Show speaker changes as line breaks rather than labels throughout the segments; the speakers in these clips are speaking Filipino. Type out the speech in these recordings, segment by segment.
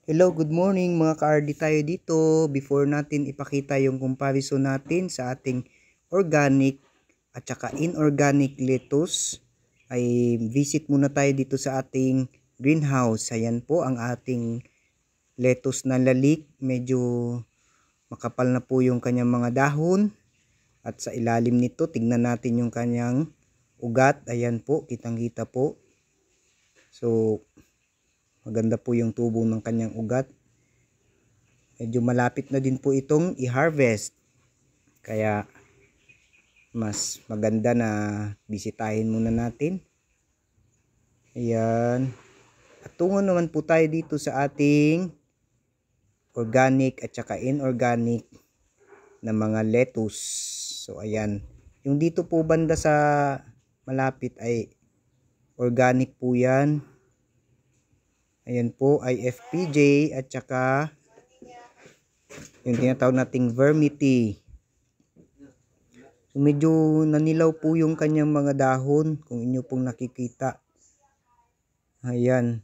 Hello, good morning mga ka-RD tayo dito. Before natin ipakita yung comparison natin sa ating organic at saka inorganic lettuce, ay visit muna tayo dito sa ating greenhouse. Ayan po ang ating lettuce na lalik. Medyo makapal na po yung kanyang mga dahon. At sa ilalim nito, tignan natin yung kanyang ugat. Ayan po, kitang-kita po. So, maganda po yung tubo ng kanyang ugat. Medyo malapit na din po itong i-harvest. Kaya mas maganda na bisitahin muna natin. Ayan. At tungo naman po tayo dito sa ating organic at saka inorganic na mga lettuce. So ayan. Yung dito po banda sa malapit ay organic po yan. Ayan po ay FPJ at saka yung tinatawag nating vermity. So medyo nanilaw po yung kanyang mga dahon kung inyo pong nakikita. Ayan.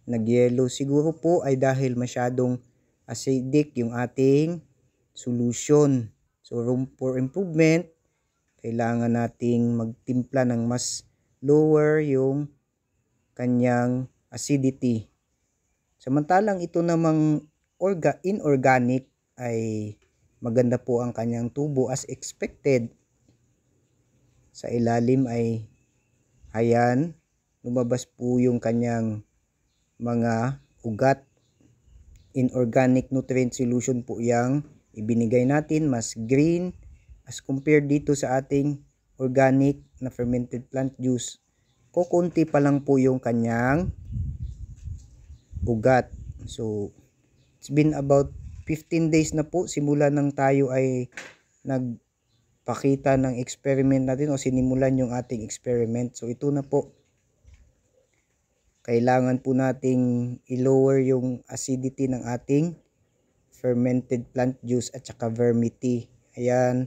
Nag-yellow. Siguro po ay dahil masyadong acidic yung ating solution. So room for improvement. Kailangan nating magtimpla ng mas lower yung kanyang acidity. Samantalang ito namang inorganic ay maganda po ang kanyang tubo as expected. Sa ilalim ay ayan, lumabas po yung kanyang mga ugat. Inorganic nutrient solution po yang ibinigay natin, mas green as compared dito sa ating organic na fermented plant juice. Kukunti pa lang po yung kanyang ugat. So it's been about 15 days na po simula nang tayo ay nagpakita ng experiment natin o sinimulan yung ating experiment. So ito na po. Kailangan po nating i-lower yung acidity ng ating fermented plant juice at saka vermity. Ayan,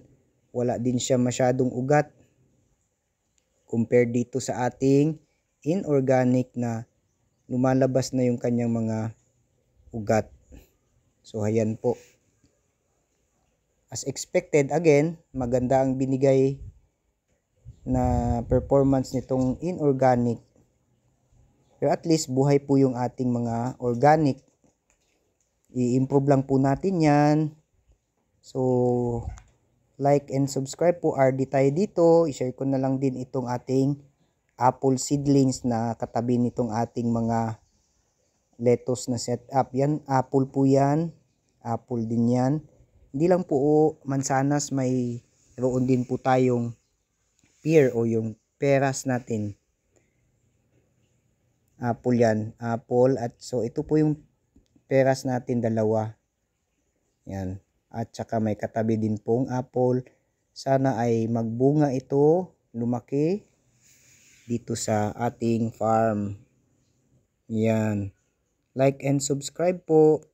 wala din siya masyadong ugat compared dito sa ating inorganic na lumalabas na yung kanyang mga ugat. So ayan po. As expected, again, maganda ang binigay na performance nitong inorganic. Pero at least buhay po yung ating mga organic. I-improve lang po natin yan. So like and subscribe po, RD tayo dito. I-share ko na lang din itong ating apple seedlings na katabi nitong ating mga lettuce na setup. Yan, apple po yan. Apple din yan. Hindi lang po mansanas, may roon din po tayong pear o yung peras natin. Apple yan. Apple. At so ito po yung peras natin, dalawa. Yan. At saka may katabi din pong apple. Sana ay magbunga ito, lumaki dito sa ating farm. Yan. Like and subscribe po.